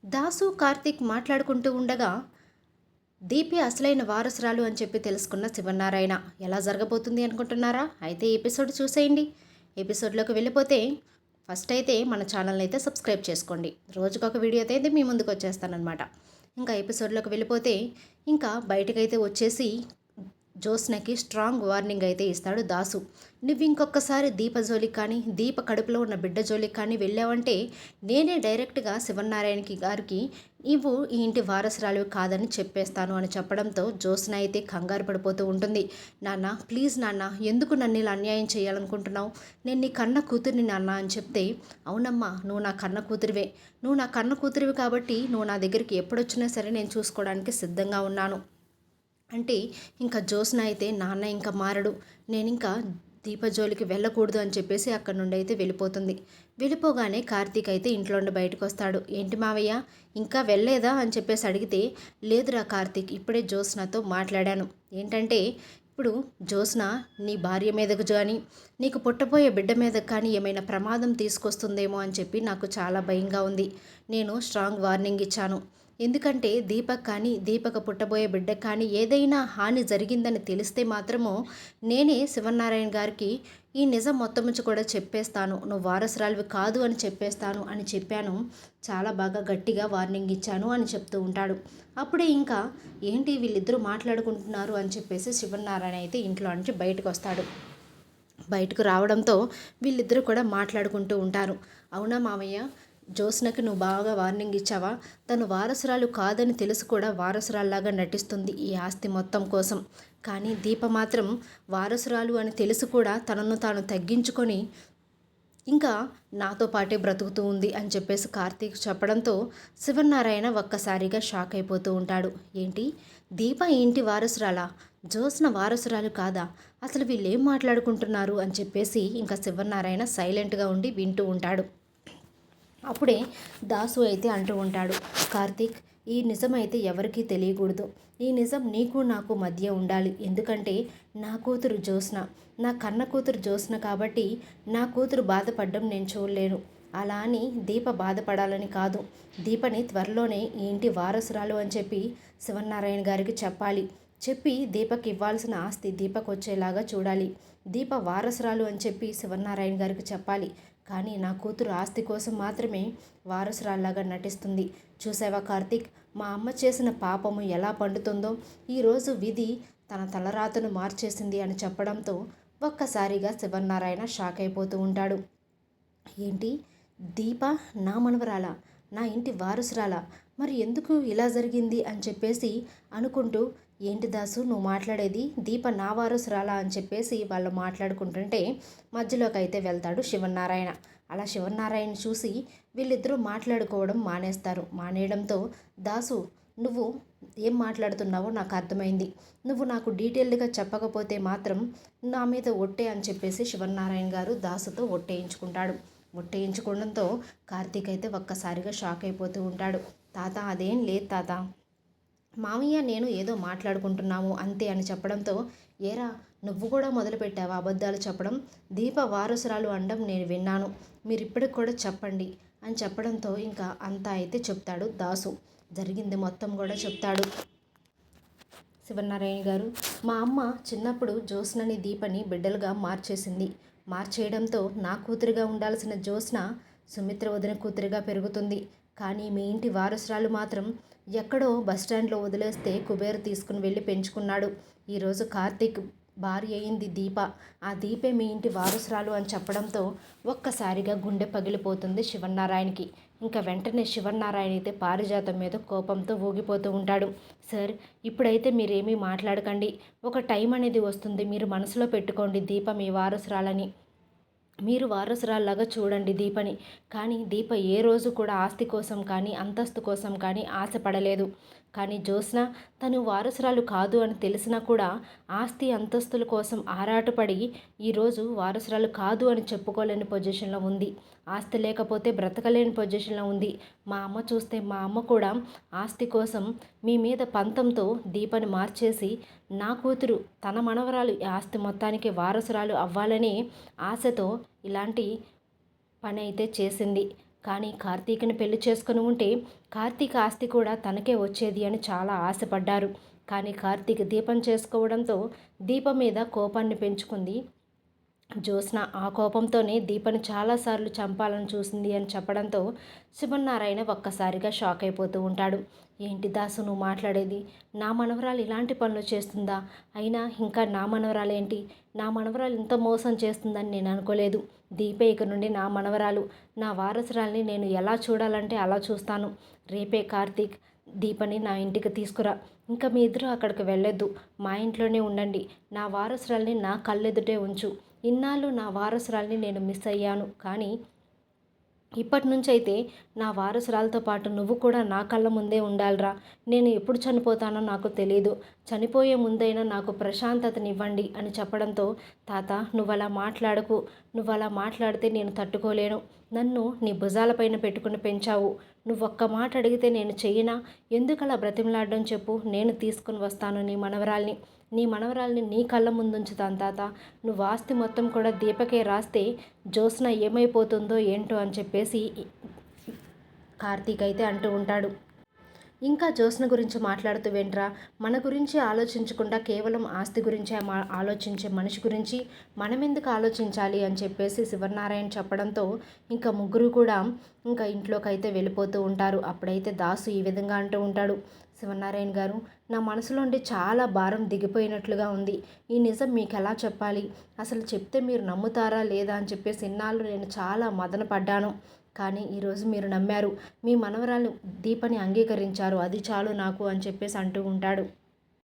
దాసు, కార్తీక్ మాట్లాడుకుంటూ ఉండగా దీపి అసలైన వారసురాలు అని చెప్పి తెలుసుకున్న శివనారాయణ ఎలా జరగబోతుంది అనుకుంటున్నారా? అయితే ఈ ఎపిసోడ్ చూసేయండి. ఎపిసోడ్లోకి వెళ్ళిపోతే ఫస్ట్ అయితే మన ఛానల్ని అయితే సబ్స్క్రైబ్ చేసుకోండి. రోజుకొక వీడియో అయితే మీ ముందుకు వచ్చేస్తానమాట. ఇంకా ఎపిసోడ్లోకి వెళ్ళిపోతే ఇంకా బయటకైతే వచ్చేసి జ్యోత్స్నకి స్ట్రాంగ్ వార్నింగ్ అయితే ఇస్తాడు దాసు. నువ్వు ఇంకొకసారి దీప జోలికి కానీ, దీప కడుపులో ఉన్న బిడ్డ జోలికి కానీ వెళ్ళావంటే నేనే డైరెక్ట్గా శివనారాయణకి గారికి నువ్వు ఈ ఇంటి వారసురాలు కాదని చెప్పేస్తాను అని చెప్పడంతో జ్యోత్స్న అయితే కంగారు పడిపోతూ ఉంటుంది. నాన్న ప్లీజ్ నాన్న, ఎందుకు నన్ను ఇలా అన్యాయం చేయాలనుకుంటున్నావు? నేను నీ కన్న కూతురిని నాన్న అని చెప్తే, అవునమ్మా నువ్వు నా కన్న కూతురివే, నువ్వు నా కన్న కూతురివి కాబట్టి నువ్వు నా దగ్గరికి ఎప్పుడొచ్చినా సరే నేను చూసుకోవడానికి సిద్ధంగా ఉన్నాను అంటే ఇంకా జ్యోత్స్న అయితే నాన్న ఇంకా మారడు, నేను ఇంకా దీప జోలికి వెళ్ళకూడదు అని చెప్పేసి అక్కడ నుండి అయితే వెళ్ళిపోతుంది. వెళ్ళిపోగానే కార్తీక్ అయితే ఇంట్లో నుండి బయటకు వస్తాడు. ఏంటి మావయ్య ఇంకా వెళ్ళలేదా అని చెప్పేసి అడిగితే, లేదురా కార్తీక్, ఇప్పుడే జ్యోత్స్నతో మాట్లాడాను. ఏంటంటే ఇప్పుడు జ్యోత్స్న నీ భార్య మీదకు కానీ, నీకు పుట్టబోయే బిడ్డ మీదకు కానీ ఏమైనా ప్రమాదం తీసుకొస్తుందేమో అని చెప్పి నాకు చాలా భయంగా ఉంది. నేను స్ట్రాంగ్ వార్నింగ్ ఇచ్చాను. ఎందుకంటే దీపక్ కానీ, దీపక్ పుట్టబోయే బిడ్డకు కానీ ఏదైనా హాని జరిగిందని తెలిస్తే మాత్రము నేనే శివనారాయణ గారికి ఈ నిజం మొత్తం నుంచి కూడా చెప్పేస్తాను, నువ్వు వారసురాలివి కాదు అని చెప్పేస్తాను అని చెప్పాను. చాలా బాగా గట్టిగా వార్నింగ్ ఇచ్చాను అని చెప్తూ ఉంటాడు. అప్పుడే ఇంకా ఏంటి వీళ్ళిద్దరూ మాట్లాడుకుంటున్నారు అని చెప్పేసి శివనారాయణ అయితే ఇంట్లో నుంచి బయటకు వస్తాడు. బయటకు రావడంతో వీళ్ళిద్దరూ కూడా మాట్లాడుకుంటూ ఉంటారు. అవునా మామయ్య, జ్యోత్స్నకి నువ్వు బాగా వార్నింగ్ ఇచ్చావా? తను వారసురాలు కాదని తెలుసు కూడా వారసురాల్లాగా నటిస్తుంది ఈ ఆస్తి మొత్తం కోసం. కానీ దీప మాత్రం వారసురాలు అని తెలుసు కూడా తనను తాను తగ్గించుకొని ఇంకా నాతో పాటే బ్రతుకుతూ ఉంది అని చెప్పేసి కార్తీక్ చెప్పడంతో శివనారాయణ ఒక్కసారిగా షాక్ అయిపోతూ ఉంటాడు. ఏంటి, దీప ఇంటి వారసురాలా? జ్యోత్స్న వారసురాలు కాదా? అసలు వీళ్ళు ఏం మాట్లాడుకుంటున్నారు అని చెప్పేసి ఇంకా శివనారాయణ సైలెంట్గా ఉండి వింటూ ఉంటాడు. అప్పుడే దాసు అయితే అంటూ ఉంటాడు, కార్తీక్ ఈ నిజం అయితే ఎవరికీ తెలియకూడదు, ఈ నిజం నీకు నాకు మధ్య ఉండాలి. ఎందుకంటే నా కూతురు జ్యోత్స్న, నా కన్న కూతురు జ్యోత్స్న కాబట్టి నా కూతురు బాధపడడం నేను చూడలేను. అలా అని దీప బాధపడాలని కాదు, దీపని త్వరలోనే ఈ ఇంటి వారసురాలు అని చెప్పి శివనారాయణ గారికి చెప్పాలి. చెప్పి దీపకి ఇవ్వాల్సిన ఆస్తి దీపకు వచ్చేలాగా చూడాలి. దీప వారసురాలు అని చెప్పి శివనారాయణ గారికి చెప్పాలి. కానీ నా కూతురు ఆస్తి కోసం మాత్రమే వారసురాల్లాగా నటిస్తుంది. చూసావా కార్తీక్, మా అమ్మ చేసిన పాపము ఎలా పండుతుందో, ఈరోజు విధి తన తలరాతను మార్చేసింది అని చెప్పడంతో ఒక్కసారిగా శివనారాయణ షాక్ అయిపోతూ ఉంటాడు. ఏంటి, దీప నా మనవరాలా, నా ఇంటి వారసురాలా, మరి ఎందుకు ఇలా జరిగింది అని చెప్పేసి అనుకుంటూ, ఏంటి దాసు నువ్వు మాట్లాడేది, దీప నా వారసురాలా అని చెప్పేసి వాళ్ళు మాట్లాడుకుంటుంటే మధ్యలోకి అయితే వెళ్తాడు శివనారాయణ. అలా శివనారాయణ చూసి వీళ్ళిద్దరూ మాట్లాడుకోవడం మానేస్తారు. మానేయడంతో దాసు నువ్వు ఏం మాట్లాడుతున్నావో నాకు అర్థమైంది, నువ్వు నాకు డీటెయిల్డ్గా చెప్పకపోతే మాత్రం నా మీద ఒట్టే అని చెప్పేసి శివనారాయణ గారు దాసుతో ఒట్టేయించుకుంటాడు. ఒట్టేయించుకోవడంతో కార్తీక్ అయితే ఒక్కసారిగా షాక్ అయిపోతూ ఉంటాడు. తాత అదేం లేదు తాత, మామయ్య నేను ఏదో మాట్లాడుకుంటున్నాము అంతే అని చెప్పడంతో, ఏరా నువ్వు కూడా మొదలుపెట్టావా అబద్ధాలు చెప్పడం? దీప వారసురాలు అనడం నేను విన్నాను, మీరు ఇప్పటికి కూడా చెప్పండి అని చెప్పడంతో ఇంకా అంతా అయితే చెప్తాడు దాసు. జరిగింది మొత్తం కూడా చెప్తాడు. శివనారాయణ గారు, మా అమ్మ చిన్నప్పుడు జ్యోత్స్నని దీపని బిడ్డలుగా మార్చేసింది. మార్చేయడంతో నా కూతురుగా ఉండాల్సిన జ్యోత్స్న సుమిత్ర వదిన కూతురిగా పెరుగుతుంది. కానీ మీ ఇంటి వారసురాలు మాత్రం ఎక్కడో బస్టాండ్లో వదిలేస్తే కుబేరు తీసుకుని వెళ్ళి పెంచుకున్నాడు. ఈరోజు కార్తీక్ భార్య అయింది దీప, ఆ దీపే మీ ఇంటి వారసురాలు అని చెప్పడంతో ఒక్కసారిగా గుండె పగిలిపోతుంది శివనారాయణకి. ఇంకా వెంటనే శివనారాయణ అయితే పారిజాతం మీద కోపంతో ఊగిపోతూ ఉంటాడు. సార్ ఇప్పుడైతే మీరేమీ మాట్లాడకండి, ఒక టైం అనేది వస్తుంది, మీరు మనసులో పెట్టుకోండి దీప మీ వారసురాలని, మీరు వారసురాల్లాగా చూడండి దీపని. కానీ దీప ఏ రోజు కూడా ఆస్తి కోసం కానీ అంతస్తు కోసం కానీ ఆశపడలేదు. కానీ జ్యోత్స్న తను వారసురాలు కాదు అని తెలిసినా కూడా ఆస్తి అంతస్తుల కోసం ఆరాటపడి ఈరోజు వారసురాలు కాదు అని చెప్పుకోలేని పొజిషన్లో ఉంది. ఆస్తి లేకపోతే బ్రతకలేని పొజిషన్లో ఉంది. మా అమ్మ చూస్తే మా అమ్మ కూడా ఆస్తి కోసం మీ మీద పంతంతో దీపని మార్చేసి నా కూతురు తన మనవరాలు ఆస్తి మొత్తానికి వారసురాలు అవ్వాలని ఆశతో ఇలాంటి పని అయితే చేసింది. కానీ కార్తీక్ని పెళ్లి చేసుకుని ఉంటే కార్తీక్ ఆస్తి కూడా తనకే వచ్చేది అని చాలా ఆశపడ్డారు. కానీ కార్తీక్ దీపం చేసుకోవడంతో దీపం మీద కోపాన్ని పెంచుకుంది జ్యోత్స్న. ఆ కోపంతోనే దీపని చాలాసార్లు చంపాలని చూసింది అని చెప్పడంతో శివనారాయణ ఒక్కసారిగా షాక్ అయిపోతూ ఉంటాడు. ఏంటి దాసు నువ్వు మాట్లాడేది? నా మనవరాలు ఇలాంటి పనులు చేస్తుందా? అయినా ఇంకా నా మనవరాలేంటి? నా మనవరాలు ఇంత మోసం చేస్తుందని నేను అనుకోలేదు. దీపే ఇక నుండి నా మనవరాలు. నా వారసురాల్ని నేను ఎలా చూడాలంటే అలా చూస్తాను. రేపే కార్తీక్ దీపని నా ఇంటికి తీసుకురా. ఇంకా మీ ఇద్దరు అక్కడికి వెళ్ళొద్దు. మా ఇంట్లోనే ఉండండి. నా వారసురాల్ని నా కళ్ళెదుటే ఉంచు. ఇన్నాళ్ళు నా వారసురాల్ని నేను మిస్ అయ్యాను. కానీ ఇప్పటి నుంచైతే నా వారసురాలతో పాటు నువ్వు కూడా నా కళ్ళ ముందే ఉండాలిరా. నేను ఎప్పుడు చనిపోతానో నాకు తెలీదు. చనిపోయే ముందైనా నాకు ప్రశాంతతనివ్వండి అని చెప్పడంతో, తాత నువ్వలా మాట్లాడకు. నువ్వలా మాట్లాడితే నేను తట్టుకోలేను. నన్ను నీ భుజాలపైన పెట్టుకుని పెంచావు. నువ్వొక్క మాట అడిగితే నేను చెయ్యనా? ఎందుకలా బ్రతిమలాడడం చెప్పు. నేను తీసుకుని వస్తాను నీ మనవరాల్ని నీ కళ్ళ ముందుంచుతాను తాత. నువ్వు ఆస్తి మొత్తం కూడా దీపకే రాస్తే జ్యోత్స్న ఏమైపోతుందో ఏంటో అని చెప్పేసి కార్తీక్ అయితే అంటూ ఉంటాడు. ఇంకా జ్యోత్స్న గురించి మాట్లాడుతూ వెంట్రా, మన గురించి ఆలోచించకుండా కేవలం ఆస్తి గురించే ఆలోచించే మనిషి గురించి మనమెందుకు ఆలోచించాలి అని చెప్పేసి శివనారాయణ చెప్పడంతో ఇంకా ముగ్గురు కూడా ఇంకా ఇంట్లోకి అయితే వెళ్ళిపోతూ ఉంటారు. అప్పుడైతే దాసు ఈ విధంగా అంటూ ఉంటాడు. శివనారాయణ గారు, నా మనసులోండి చాలా భారం దిగిపోయినట్లుగా ఉంది. ఈ నిజం మీకు ఎలా చెప్పాలి? అసలు చెప్తే మీరు నమ్ముతారా లేదా అని చెప్పేసి ఇన్నాళ్ళు నేను చాలా మదన పడ్డాను. కానీ ఈరోజు మీరు నమ్మారు. మీ మనవరాలు దీపని అంగీకరించారు. అది చాలు నాకు అని చెప్పేసి అంటూ ఉంటాడు.